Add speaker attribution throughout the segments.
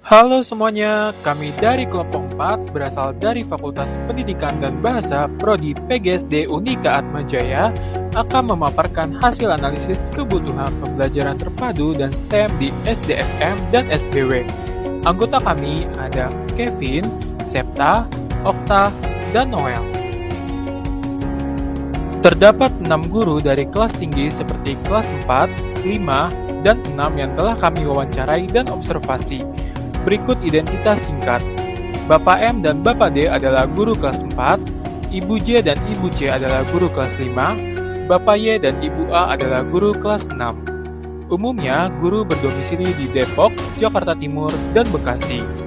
Speaker 1: Halo semuanya, kami dari kelompok 4 berasal dari Fakultas Pendidikan dan Bahasa Prodi PGSD Unika Atmajaya akan memaparkan hasil analisis kebutuhan pembelajaran terpadu dan STEM di SDSM dan SBW. Anggota kami ada Kevin, Septa, Okta, dan Noel. Terdapat 6 guru dari kelas tinggi seperti kelas 4, 5, dan 6 yang telah kami wawancarai dan observasi. Berikut identitas singkat. Bapak M dan Bapak D adalah guru kelas 4, Ibu J dan Ibu C adalah guru kelas 5, Bapak Y dan Ibu A adalah guru kelas 6. Umumnya, guru berdomisili di Depok, Jakarta Timur, dan Bekasi.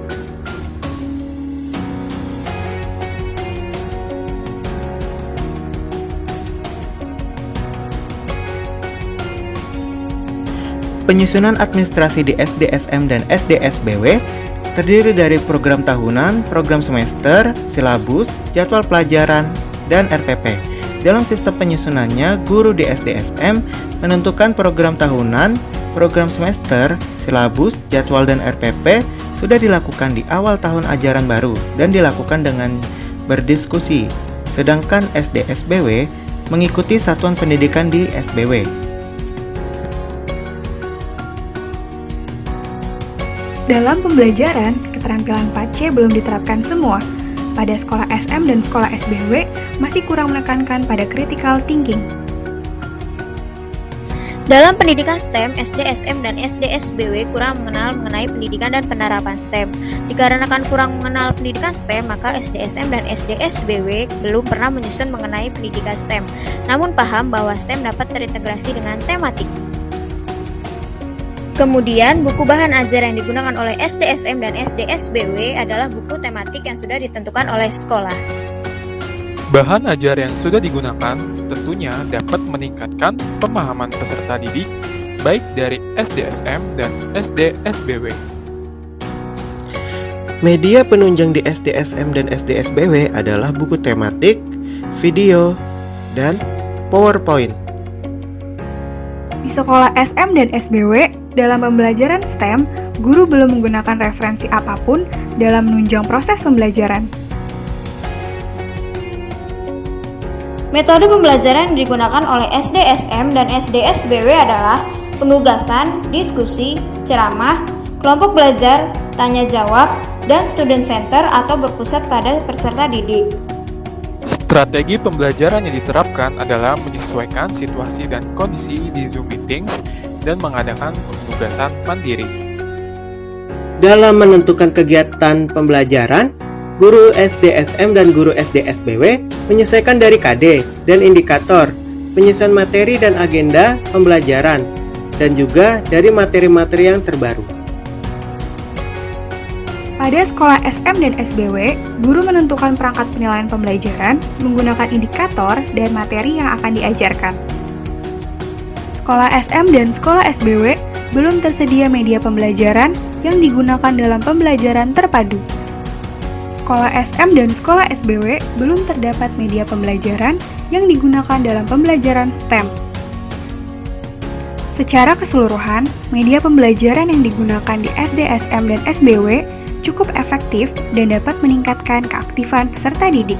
Speaker 2: Penyusunan administrasi di SDSM dan SDSBW terdiri dari program tahunan, program semester, silabus, jadwal pelajaran, dan RPP. Dalam sistem penyusunannya, guru di SDSM menentukan program tahunan, program semester, silabus, jadwal, dan RPP sudah dilakukan di awal tahun ajaran baru dan dilakukan dengan berdiskusi. Sedangkan SDSBW mengikuti satuan pendidikan di SBW.
Speaker 3: Dalam pembelajaran, keterampilan 4C belum diterapkan semua. Pada sekolah SM dan sekolah SBW, masih kurang menekankan pada critical thinking.
Speaker 4: Dalam pendidikan STEM, SDSM dan SDSBW kurang mengenal mengenai pendidikan dan penerapan STEM. Dikarenakan kurang mengenal pendidikan STEM, maka SDSM dan SDSBW belum pernah menyusun mengenai pendidikan STEM, namun paham bahwa STEM dapat terintegrasi dengan tematik. Kemudian, buku bahan ajar yang digunakan oleh SDSM dan SDSBW adalah buku tematik yang sudah ditentukan oleh sekolah.
Speaker 1: Bahan ajar yang sudah digunakan tentunya dapat meningkatkan pemahaman peserta didik, baik dari SDSM dan SDSBW.
Speaker 2: Media penunjang di SDSM dan SDSBW adalah buku tematik, video, dan PowerPoint.
Speaker 3: Di sekolah SM dan SBW, dalam pembelajaran STEM, guru belum menggunakan referensi apapun dalam menunjang proses pembelajaran.
Speaker 4: Metode pembelajaran yang digunakan oleh SDSM dan SDSBW adalah penugasan, diskusi, ceramah, kelompok belajar, tanya jawab, dan student center atau berpusat pada peserta didik.
Speaker 1: Strategi pembelajaran yang diterapkan adalah menyesuaikan situasi dan kondisi di Zoom Meetings dan mengadakan penugasan mandiri.
Speaker 5: Dalam menentukan kegiatan pembelajaran, guru SDSM dan guru SDSBW menyesuaikan dari KD dan indikator, penyusunan materi dan agenda pembelajaran, dan juga dari materi-materi yang terbaru.
Speaker 3: Pada sekolah SM dan SBW, guru menentukan perangkat penilaian pembelajaran menggunakan indikator dan materi yang akan diajarkan. Sekolah SM dan sekolah SBW belum tersedia media pembelajaran yang digunakan dalam pembelajaran terpadu. Sekolah SM dan sekolah SBW belum terdapat media pembelajaran yang digunakan dalam pembelajaran STEM. Secara keseluruhan, media pembelajaran yang digunakan di SDSM dan SBW cukup efektif dan dapat meningkatkan keaktifan peserta didik.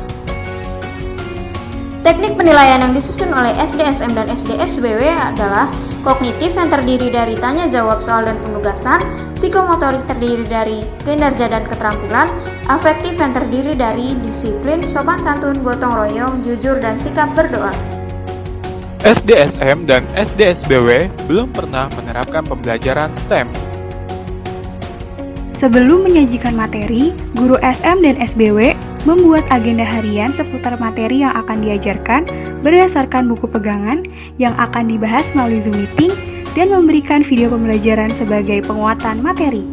Speaker 4: Teknik penilaian yang disusun oleh SDSM dan SDSBW adalah kognitif yang terdiri dari tanya jawab soal dan penugasan, psikomotorik terdiri dari kinerja dan keterampilan, afektif yang terdiri dari disiplin, sopan santun, gotong royong, jujur, dan sikap berdoa.
Speaker 1: SDSM dan SDSBW belum pernah menerapkan pembelajaran STEM.
Speaker 3: Sebelum menyajikan materi, guru SM dan SBW membuat agenda harian seputar materi yang akan diajarkan berdasarkan buku pegangan yang akan dibahas melalui Zoom Meeting dan memberikan video pembelajaran sebagai penguatan materi.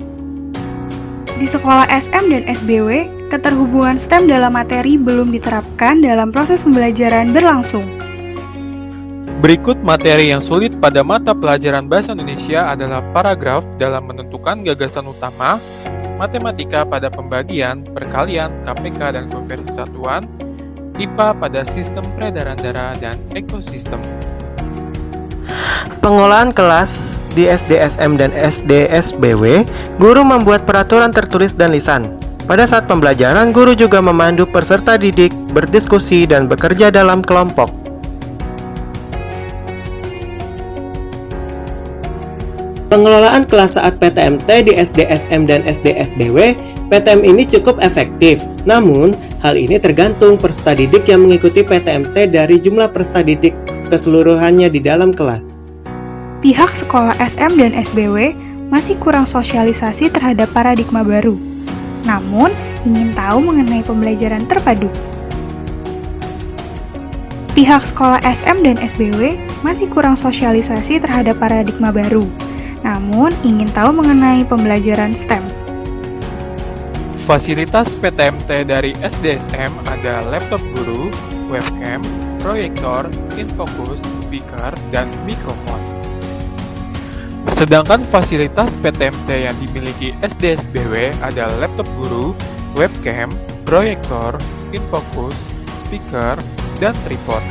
Speaker 3: Di sekolah SM dan SBW, keterhubungan STEM dalam materi belum diterapkan dalam proses pembelajaran berlangsung.
Speaker 1: Berikut materi yang sulit pada mata pelajaran Bahasa Indonesia adalah paragraf dalam menentukan gagasan utama, matematika pada pembagian, perkalian, KPK dan konversi satuan, IPA pada sistem peredaran darah dan ekosistem.
Speaker 2: Pengolahan kelas di SDSM dan SDSBW, guru membuat peraturan tertulis dan lisan. Pada saat pembelajaran, guru juga memandu peserta didik berdiskusi dan bekerja dalam kelompok.
Speaker 5: Pengelolaan kelas saat PTMT di SDSM dan SDSBW, PTM ini cukup efektif. Namun, hal ini tergantung peserta didik yang mengikuti PTMT dari jumlah peserta didik keseluruhannya di dalam kelas.
Speaker 3: Pihak sekolah SM dan SBW masih kurang sosialisasi terhadap paradigma baru. Namun, ingin tahu mengenai pembelajaran terpadu. Pihak sekolah SM dan SBW masih kurang sosialisasi terhadap paradigma baru. Namun, ingin tahu mengenai pembelajaran STEM.
Speaker 1: Fasilitas PTMT dari SDSM ada laptop guru, webcam, proyektor, infocus, speaker, dan mikrofon. Sedangkan fasilitas PTMT yang dimiliki SDSBW ada laptop guru, webcam, proyektor, infocus, speaker, dan tripod.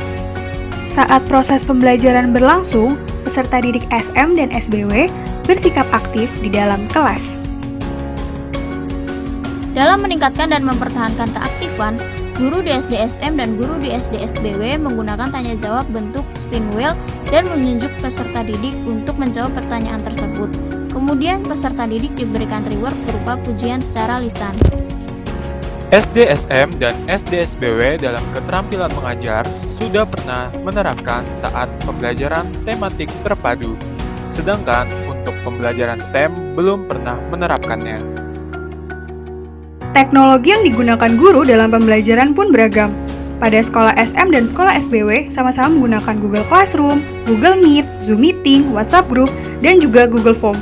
Speaker 3: Saat proses pembelajaran berlangsung, peserta didik SM dan SBW bersikap aktif di dalam kelas.
Speaker 4: Dalam meningkatkan dan mempertahankan keaktifan, guru di SDSM dan guru di SDSBW menggunakan tanya jawab bentuk spin wheel dan menunjuk peserta didik untuk menjawab pertanyaan tersebut. Kemudian peserta didik diberikan reward berupa pujian secara lisan.
Speaker 1: SDSM dan SDSBW dalam keterampilan mengajar sudah pernah menerapkan saat pembelajaran tematik terpadu, sedangkan untuk pembelajaran STEM belum pernah menerapkannya.
Speaker 3: Teknologi yang digunakan guru dalam pembelajaran pun beragam. Pada sekolah SM dan sekolah SBW sama-sama menggunakan Google Classroom, Google Meet, Zoom Meeting, WhatsApp Group, dan juga Google Form.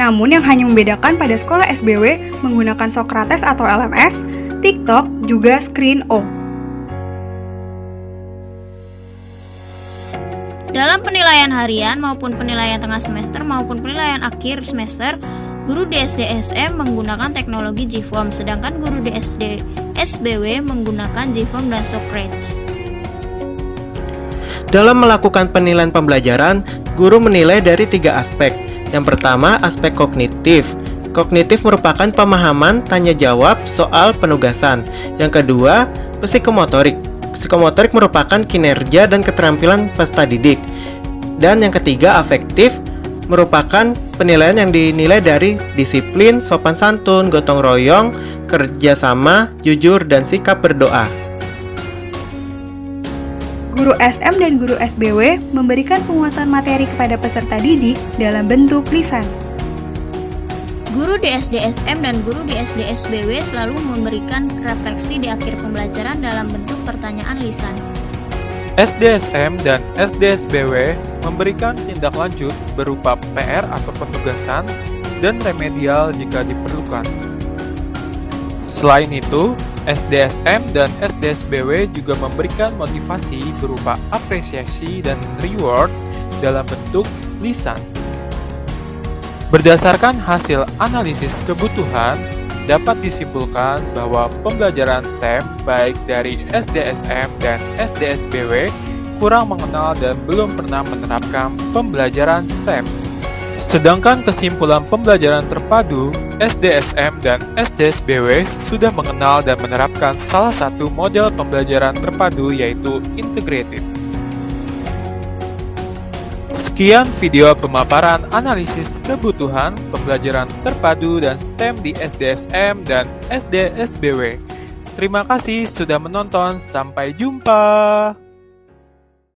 Speaker 3: Namun yang hanya membedakan pada sekolah SBW menggunakan Socrates atau LMS, TikTok, juga Screen.io.
Speaker 4: Dalam penilaian harian maupun penilaian tengah semester maupun penilaian akhir semester, guru di SDSM menggunakan teknologi Gform, sedangkan guru di SDSBW menggunakan Gform dan Socrates.
Speaker 2: Dalam melakukan penilaian pembelajaran, guru menilai dari 3 aspek. Yang pertama, aspek kognitif. Kognitif merupakan pemahaman tanya jawab soal penugasan. Yang kedua, psikomotorik. Psikomotorik merupakan kinerja dan keterampilan peserta didik. Dan yang ketiga, afektif merupakan penilaian yang dinilai dari disiplin, sopan santun, gotong royong, kerjasama, jujur, dan sikap berdoa.
Speaker 3: Guru SM dan guru SBW memberikan penguatan materi kepada peserta didik dalam bentuk lisan.
Speaker 4: Guru di SDSM dan guru di SDSBW selalu memberikan refleksi di akhir pembelajaran dalam bentuk pertanyaan lisan.
Speaker 1: SDSM dan SDSBW memberikan tindak lanjut berupa PR atau penugasan dan remedial jika diperlukan. Selain itu, SDSM dan SDSBW juga memberikan motivasi berupa apresiasi dan reward dalam bentuk lisan. Berdasarkan hasil analisis kebutuhan, dapat disimpulkan bahwa pembelajaran STEM baik dari SDSM dan SDSBW kurang mengenal dan belum pernah menerapkan pembelajaran STEM. Sedangkan kesimpulan pembelajaran terpadu, SDSM dan SDSBW sudah mengenal dan menerapkan salah satu model pembelajaran terpadu yaitu integrated. Sekian video pemaparan analisis kebutuhan pembelajaran terpadu dan STEM di SDSM dan SDSBW. Terima kasih sudah menonton, sampai jumpa.